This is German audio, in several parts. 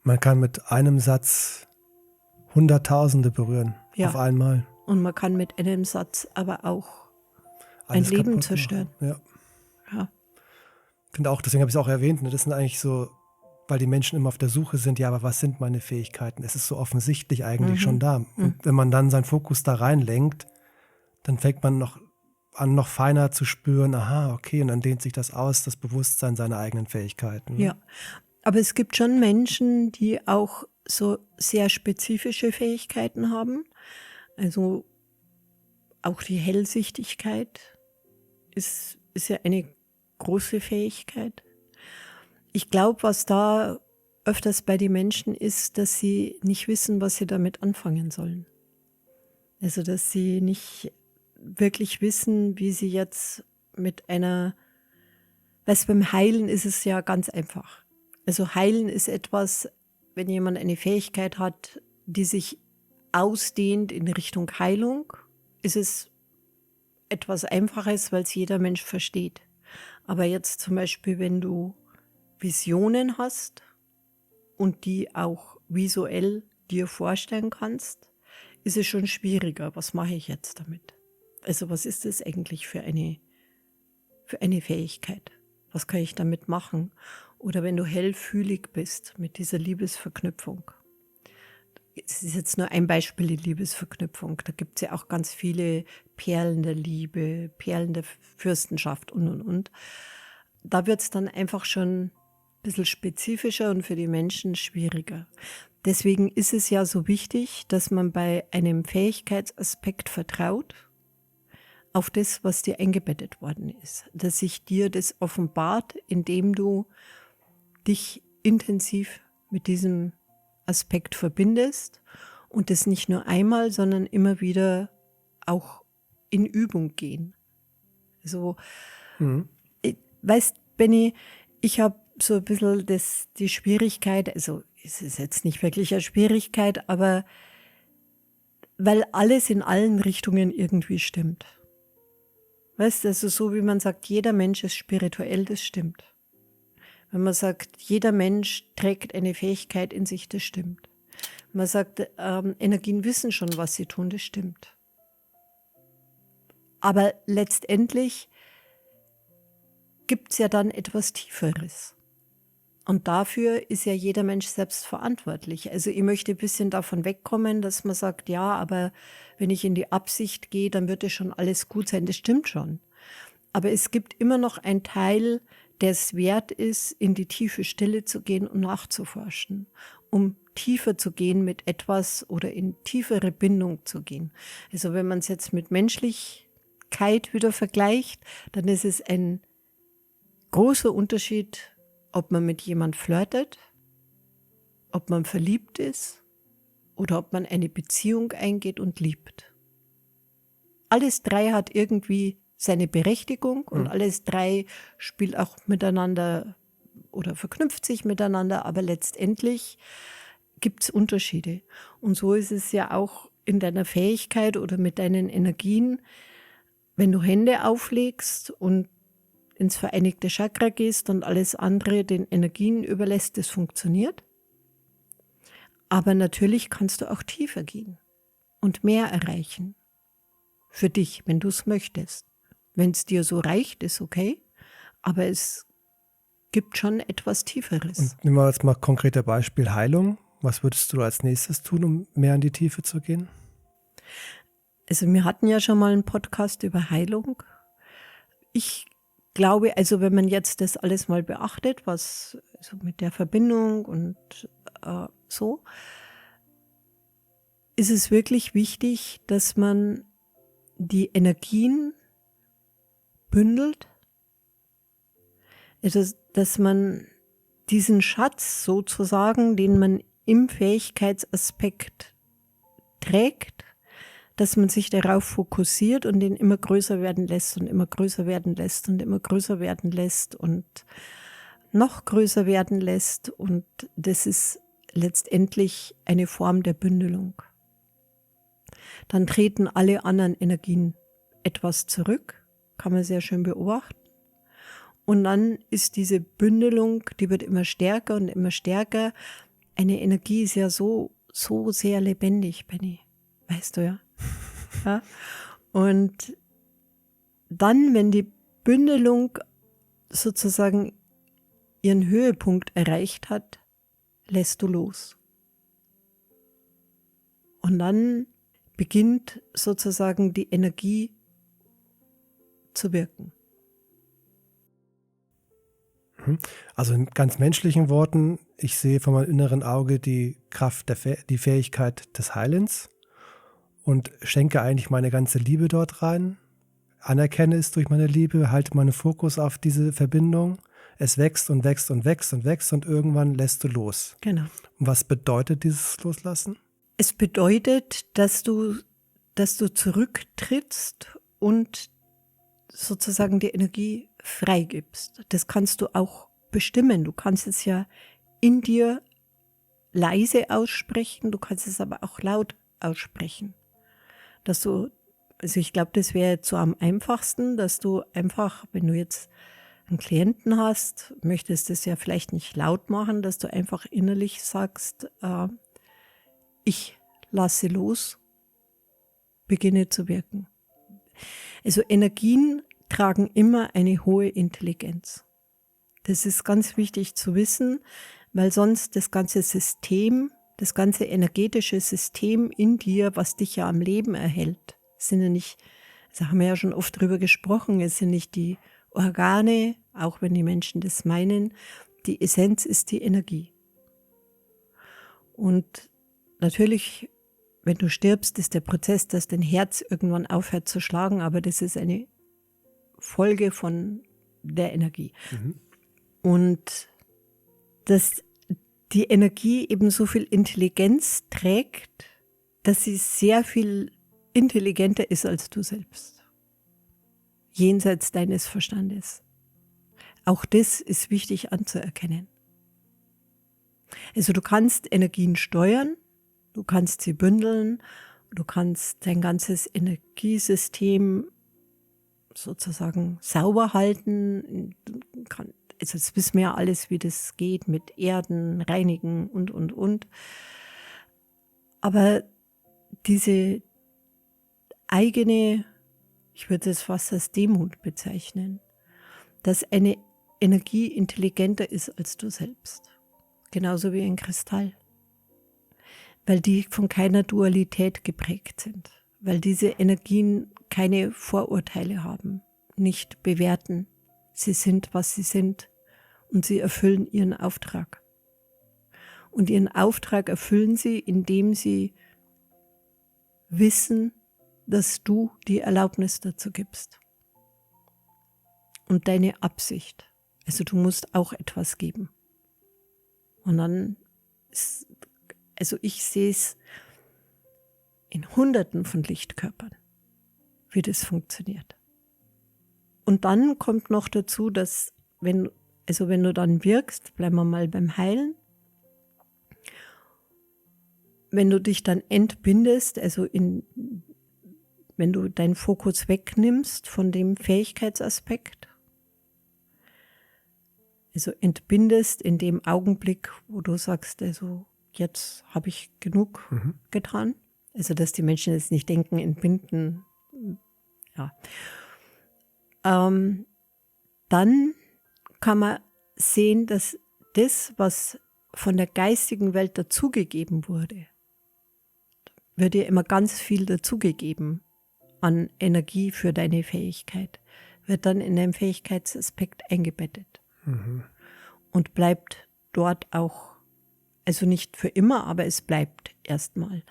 Man kann mit einem Satz Hunderttausende berühren, Ja. auf einmal. Und man kann mit einem Satz aber auch ein Alles Leben kaputt zerstören. machen. Ja. Ja. Ich finde auch, deswegen habe ich es auch erwähnt, ne, das sind eigentlich so, weil die Menschen immer auf der Suche sind, ja, aber was sind meine Fähigkeiten? Es ist so offensichtlich eigentlich schon da. Und wenn man dann seinen Fokus da reinlenkt, dann fängt man noch an, noch feiner zu spüren, aha, okay, und dann dehnt sich das aus, das Bewusstsein seiner eigenen Fähigkeiten. Ne? Ja. Aber es gibt schon Menschen, die auch so sehr spezifische Fähigkeiten haben. Also auch die Hellsichtigkeit ist ja eine große Fähigkeit. Ich glaube, was da öfters bei den Menschen ist, dass sie nicht wissen, was sie damit anfangen sollen. Also, dass sie nicht wirklich wissen, wie sie jetzt mit einer, weißt, beim Heilen ist es ja ganz einfach. Also Heilen ist etwas, wenn jemand eine Fähigkeit hat, die sich ausdehnt in Richtung Heilung, ist es etwas Einfaches, weil es jeder Mensch versteht. Aber jetzt zum Beispiel, wenn du Visionen hast und die auch visuell dir vorstellen kannst, ist es schon schwieriger. Was mache ich jetzt damit? Also was ist das eigentlich für eine Fähigkeit? Was kann ich damit machen? Oder wenn du hellfühlig bist mit dieser Liebesverknüpfung. Es ist jetzt nur ein Beispiel, die Liebesverknüpfung. Da gibt es ja auch ganz viele Perlen der Liebe, Perlen der Fürstenschaft und. Da wird es dann einfach schon ein bisschen spezifischer und für die Menschen schwieriger. Deswegen ist es ja so wichtig, dass man bei einem Fähigkeitsaspekt vertraut auf das, was dir eingebettet worden ist. Dass sich dir das offenbart, indem du dich intensiv mit diesem Aspekt verbindest und das nicht nur einmal, sondern immer wieder auch in Übung gehen. Also, weißt, Benni, ich habe so ein bisschen die Schwierigkeit, also es ist jetzt nicht wirklich eine Schwierigkeit, aber weil alles in allen Richtungen irgendwie stimmt. Weißt du, also so wie man sagt, jeder Mensch ist spirituell, das stimmt. Wenn man sagt, jeder Mensch trägt eine Fähigkeit in sich, das stimmt. Man sagt, Energien wissen schon, was sie tun, das stimmt. Aber letztendlich gibt es ja dann etwas Tieferes. Und dafür ist ja jeder Mensch selbst verantwortlich. Also ich möchte ein bisschen davon wegkommen, dass man sagt, ja, aber wenn ich in die Absicht gehe, dann wird es schon alles gut sein. Das stimmt schon. Aber es gibt immer noch einen Teil, der es wert ist, in die tiefe Stille zu gehen und nachzuforschen, um tiefer zu gehen mit etwas oder in tiefere Bindung zu gehen. Also wenn man es jetzt mit Menschlichkeit wieder vergleicht, dann ist es ein großer Unterschied, ob man mit jemand flirtet, ob man verliebt ist oder ob man eine Beziehung eingeht und liebt. Alles drei hat irgendwie seine Berechtigung und alles drei spielt auch miteinander oder verknüpft sich miteinander, aber letztendlich gibt es Unterschiede. Und so ist es ja auch in deiner Fähigkeit oder mit deinen Energien, wenn du Hände auflegst und ins vereinigte Chakra gehst und alles andere den Energien überlässt, das funktioniert. Aber natürlich kannst du auch tiefer gehen und mehr erreichen. Für dich, wenn du es möchtest. Wenn es dir so reicht, ist okay. Aber es gibt schon etwas Tieferes. Und nehmen wir jetzt mal konkrete Beispiel Heilung. Was würdest du als nächstes tun, um mehr in die Tiefe zu gehen? Also wir hatten ja schon mal einen Podcast über Heilung. Ich glaube, also wenn man jetzt das alles mal beachtet, was so mit der Verbindung und so, ist es wirklich wichtig, dass man die Energien bündelt, also dass man diesen Schatz sozusagen, den man im Fähigkeitsaspekt trägt, dass man sich darauf fokussiert und den immer größer werden lässt und immer größer werden lässt und immer größer werden lässt und noch größer werden lässt. Und das ist letztendlich eine Form der Bündelung. Dann treten alle anderen Energien etwas zurück, kann man sehr schön beobachten. Und dann ist diese Bündelung, die wird immer stärker und immer stärker. eine Energie ist ja so sehr lebendig, Benny. Weißt du ja. Ja? Und dann, wenn die Bündelung sozusagen ihren Höhepunkt erreicht hat, lässt du los. Und dann beginnt sozusagen die Energie zu wirken. Also in ganz menschlichen Worten, ich sehe vor meinem inneren Auge die Kraft, die Fähigkeit des Heilens und schenke eigentlich meine ganze Liebe dort rein, anerkenne es durch meine Liebe, halte meinen Fokus auf diese Verbindung. Es wächst und wächst und wächst und wächst und irgendwann lässt du los. Genau. Und was bedeutet dieses Loslassen? Es bedeutet, dass du zurücktrittst und sozusagen die Energie freigibst. Das kannst du auch bestimmen. Du kannst es ja in dir leise aussprechen, du kannst es aber auch laut aussprechen. Also ich glaube, das wäre jetzt so am einfachsten, dass du einfach, wenn du jetzt einen Klienten hast, möchtest es ja vielleicht nicht laut machen, dass du einfach innerlich sagst, ich lasse los, beginne zu wirken. Also Energien tragen immer eine hohe Intelligenz. Das ist ganz wichtig zu wissen, weil sonst das ganze System, das ganze energetische System in dir, was dich ja am Leben erhält, sind ja nicht, da haben wir ja schon oft drüber gesprochen, es sind nicht die Organe, auch wenn die Menschen das meinen, die Essenz ist die Energie. Und natürlich, wenn du stirbst, ist der Prozess, dass dein Herz irgendwann aufhört zu schlagen, aber das ist eine Folge von der Energie. Und dass die Energie eben so viel Intelligenz trägt, dass sie sehr viel intelligenter ist als du selbst. Jenseits deines Verstandes. Auch das ist wichtig anzuerkennen. Also du kannst Energien steuern, du kannst sie bündeln, du kannst dein ganzes Energiesystem sozusagen sauber halten. Also das wissen wir ja alles, wie das geht mit Erden, Reinigen und. Aber diese eigene, ich würde es fast als Demut bezeichnen, dass eine Energie intelligenter ist als du selbst. Genauso wie ein Kristall. Weil die von keiner Dualität geprägt sind. Weil diese Energien keine Vorurteile haben, nicht bewerten. Sie sind, was sie sind und sie erfüllen ihren Auftrag. Und ihren Auftrag erfüllen sie, indem sie wissen, dass du die Erlaubnis dazu gibst. Und deine Absicht. Also du musst auch etwas geben. Und dann, also ich sehe es in Hunderten von Lichtkörpern, wie das funktioniert. Und dann kommt noch dazu, dass wenn du dann wirkst, bleiben wir mal beim Heilen, wenn du dich dann entbindest, wenn du deinen Fokus wegnimmst von dem Fähigkeitsaspekt, also entbindest in dem Augenblick, wo du sagst, also jetzt habe ich genug getan. Also dass die Menschen jetzt nicht denken, entbinden, ja. Dann kann man sehen, dass das, was von der geistigen Welt dazugegeben wurde, wird dir immer ganz viel dazugegeben an Energie für deine Fähigkeit, wird dann in deinem Fähigkeitsaspekt eingebettet und bleibt dort auch, also nicht für immer, aber es bleibt erstmal.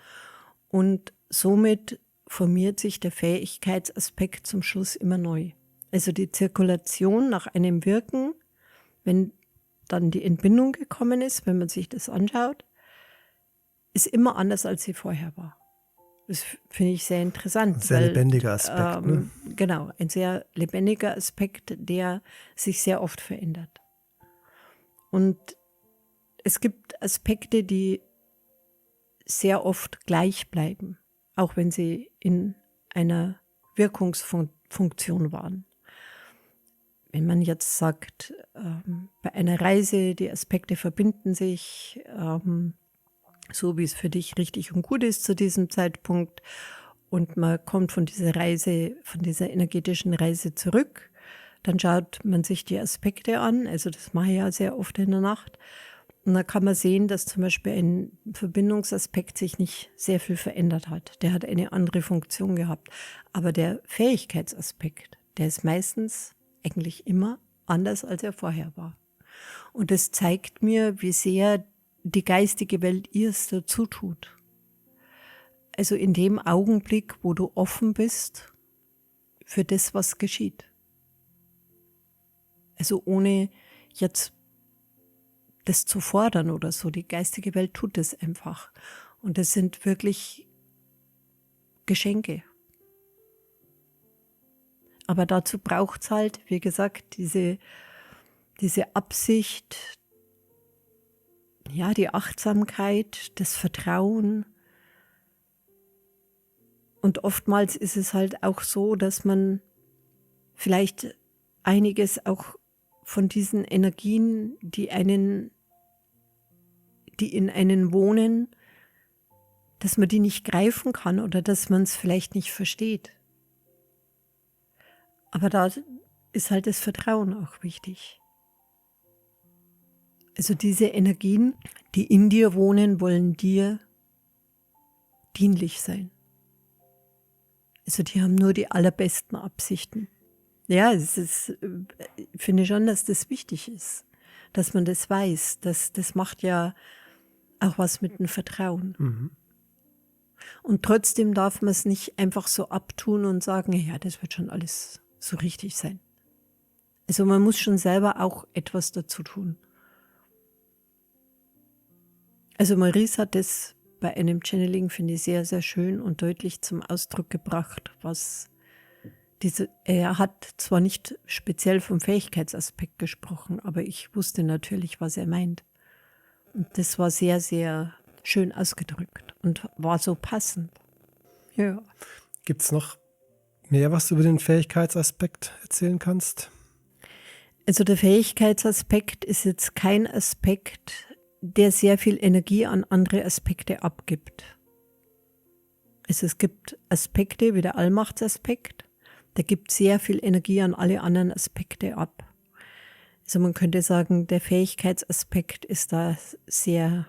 Und somit formiert sich der Fähigkeitsaspekt zum Schluss immer neu. Also die Zirkulation nach einem Wirken, wenn dann die Entbindung gekommen ist, wenn man sich das anschaut, ist immer anders, als sie vorher war. Das finde ich sehr interessant. Ein sehr lebendiger Aspekt. Ne? Genau, ein sehr lebendiger Aspekt, der sich sehr oft verändert. Und es gibt Aspekte, die sehr oft gleich bleiben, auch wenn sie in einer Wirkungsfunktion waren. wenn man jetzt sagt, bei einer Reise, die Aspekte verbinden sich, so wie es für dich richtig und gut ist zu diesem Zeitpunkt, und man kommt von dieser Reise, von dieser energetischen Reise zurück, dann schaut man sich die Aspekte an, also das mache ich ja sehr oft in der Nacht, und dann kann man sehen, dass zum Beispiel ein Verbindungsaspekt sich nicht sehr viel verändert hat. Der hat eine andere Funktion gehabt. Aber der Fähigkeitsaspekt, der ist meistens eigentlich immer anders, als er vorher war. Und das zeigt mir, wie sehr die geistige Welt ihr es dazu tut. Also in dem Augenblick, wo du offen bist für das, was geschieht. Also ohne jetzt das zu fordern oder so. Die geistige Welt tut es einfach. Und das sind wirklich Geschenke. Aber dazu braucht es halt, wie gesagt, diese Absicht, ja, die Achtsamkeit, das Vertrauen. Und oftmals ist es halt auch so, dass man vielleicht einiges auch von diesen Energien, die in einen wohnen, dass man die nicht greifen kann oder dass man es vielleicht nicht versteht. Aber da ist halt das Vertrauen auch wichtig. Also diese Energien, die in dir wohnen, wollen dir dienlich sein. Also die haben nur die allerbesten Absichten. Ja, ich finde schon, dass das wichtig ist, dass man das weiß. Das macht ja auch was mit dem Vertrauen. Mhm. Und trotzdem darf man es nicht einfach so abtun und sagen, ja, das wird schon alles so richtig sein. Also man muss schon selber auch etwas dazu tun. Also Maurice hat das bei einem Channeling, finde ich, sehr, sehr schön und deutlich zum Ausdruck gebracht, was er hat zwar nicht speziell vom Fähigkeitsaspekt gesprochen, aber ich wusste natürlich, was er meint. Und das war sehr, sehr schön ausgedrückt und war so passend. Ja. Gibt es noch mehr, was du über den Fähigkeitsaspekt erzählen kannst? Also der Fähigkeitsaspekt ist jetzt kein Aspekt, der sehr viel Energie an andere Aspekte abgibt. Also es gibt Aspekte wie der Allmachtsaspekt, der gibt sehr viel Energie an alle anderen Aspekte ab. Also man könnte sagen, der Fähigkeitsaspekt ist da sehr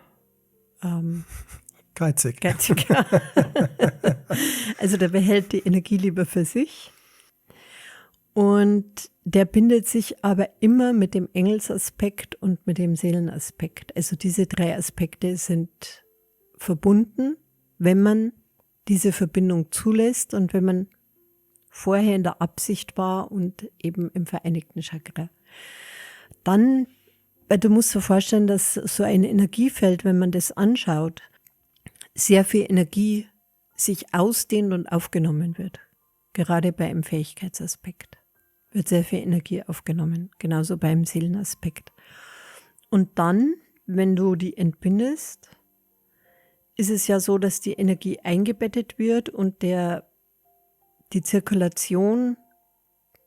Geizig. Also der behält die Energie lieber für sich. Und der bindet sich aber immer mit dem Engelsaspekt und mit dem Seelenaspekt. Also diese 3 Aspekte sind verbunden, wenn man diese Verbindung zulässt und wenn man vorher in der Absicht war und eben im vereinigten Chakra. Dann, weil du musst dir vorstellen, dass so ein Energiefeld, wenn man das anschaut, sehr viel Energie sich ausdehnt und aufgenommen wird. Gerade bei einem Fähigkeitsaspekt wird sehr viel Energie aufgenommen, genauso beim Seelenaspekt. Und dann, wenn du die entbindest, ist es ja so, dass die Energie eingebettet wird und die Zirkulation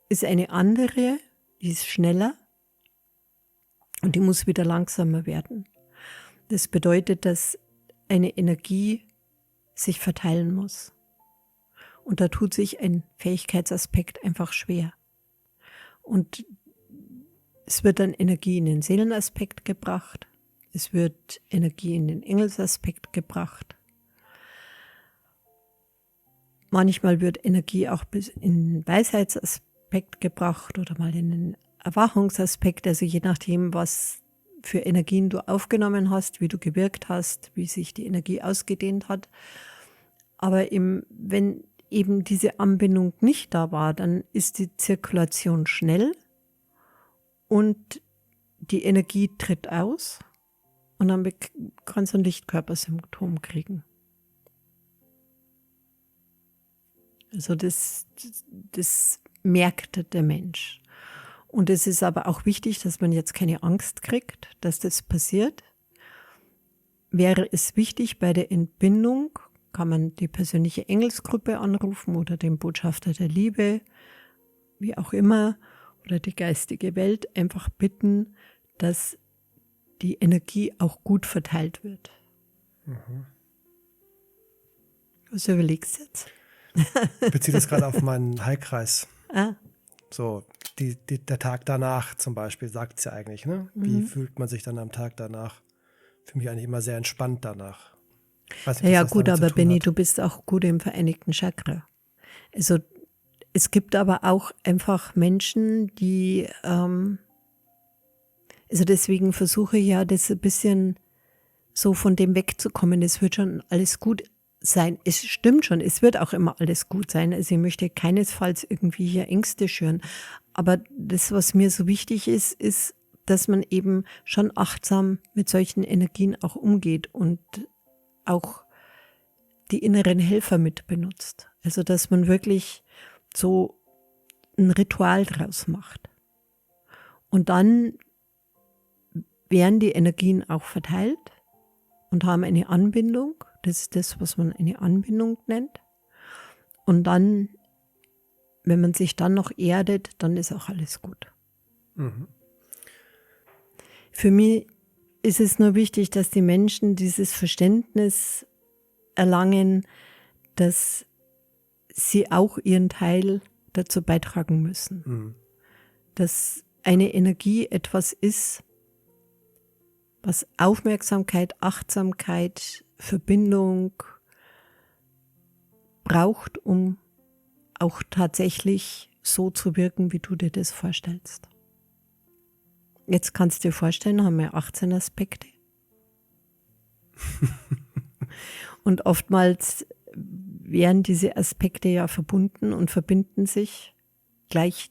ist eine andere, die ist schneller und die muss wieder langsamer werden. Das bedeutet, dass eine Energie sich verteilen muss. Und da tut sich ein Fähigkeitsaspekt einfach schwer. Und es wird dann Energie in den Seelenaspekt gebracht. Es wird Energie in den Engelsaspekt gebracht. Manchmal wird Energie auch bis in den Weisheitsaspekt gebracht oder mal in den Erwachungsaspekt. Also je nachdem, was für Energien du aufgenommen hast, wie du gewirkt hast, wie sich die Energie ausgedehnt hat. Aber wenn eben diese Anbindung nicht da war, dann ist die Zirkulation schnell und die Energie tritt aus und dann kannst du ein Lichtkörpersymptom kriegen. Also das merkt der Mensch. Und es ist aber auch wichtig, dass man jetzt keine Angst kriegt, dass das passiert. Wäre es wichtig, bei der Entbindung kann man die persönliche Engelsgruppe anrufen oder den Botschafter der Liebe, wie auch immer, oder die geistige Welt einfach bitten, dass die Energie auch gut verteilt wird. Was überlegst du jetzt? Ich beziehe das gerade auf meinen Heilkreis. Ah, So, der Tag danach zum Beispiel sagt es ja eigentlich, ne? Wie fühlt man sich dann am Tag danach? Für mich eigentlich immer sehr entspannt danach. Ich weiß nicht, ob ja das was gut, damit zu aber tun Benny, hat. du bist auch gut im vereinigten Chakra. Also es gibt aber auch einfach Menschen, die, also deswegen versuche ich ja, das ein bisschen so von dem wegzukommen. Es wird schon alles gut sein. Es stimmt schon, es wird auch immer alles gut sein. Also ich möchte keinesfalls irgendwie hier Ängste schüren. Aber das, was mir so wichtig ist, ist, dass man eben schon achtsam mit solchen Energien auch umgeht und auch die inneren Helfer mit benutzt. Also dass man wirklich so ein Ritual draus macht. Und dann werden die Energien auch verteilt und haben eine Anbindung. Das ist das, was man eine Anbindung nennt. Und dann, wenn man sich dann noch erdet, dann ist auch alles gut. Für mich ist es nur wichtig, dass die Menschen dieses Verständnis erlangen, dass sie auch ihren Teil dazu beitragen müssen. Dass eine Energie etwas ist, was Aufmerksamkeit, Achtsamkeit, Verbindung braucht, um auch tatsächlich so zu wirken, wie du dir das vorstellst. Jetzt kannst du dir vorstellen, haben wir 18 Aspekte. Und oftmals werden diese Aspekte ja verbunden und verbinden sich gleich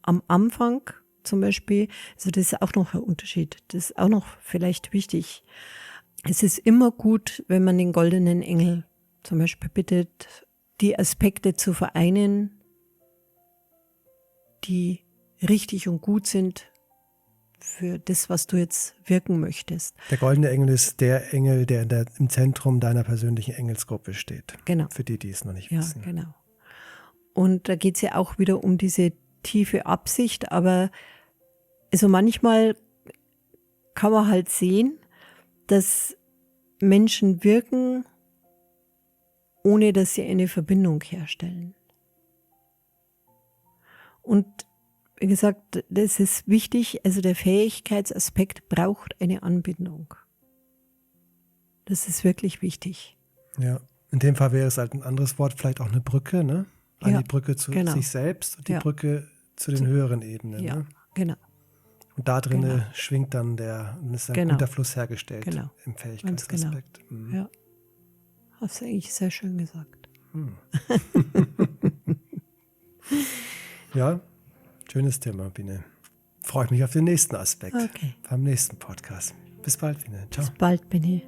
am Anfang zum Beispiel. Also das ist auch noch ein Unterschied. Das ist auch noch vielleicht wichtig. Es ist immer gut, wenn man den goldenen Engel zum Beispiel bittet, die Aspekte zu vereinen, die richtig und gut sind für das, was du jetzt wirken möchtest. Der goldene Engel ist der Engel, der im Zentrum deiner persönlichen Engelsgruppe steht. Genau. Für die, die es noch nicht Ja, wissen. genau. Und da geht es ja auch wieder um diese tiefe Absicht, aber also manchmal kann man halt sehen, dass Menschen wirken, ohne dass sie eine Verbindung herstellen. Und wie gesagt, das ist wichtig, also der Fähigkeitsaspekt braucht eine Anbindung. Das ist wirklich wichtig. Ja, in dem Fall wäre es halt ein anderes Wort, vielleicht auch eine Brücke, ne? Ja, Die Brücke zu genau. sich selbst und die Ja. Brücke zu den höheren Ebenen. Ja, Ne? genau. Und da drin Genau. schwingt dann und ist ein Genau. guter Fluss hergestellt Genau. im Ganz genau. Fähigkeitsaspekt. Ja. Hast du eigentlich sehr schön gesagt. Ja, schönes Thema, Biene. Freue mich auf den nächsten Aspekt Okay. beim nächsten Podcast. Bis bald, Biene. Ciao. Bis bald, Benny.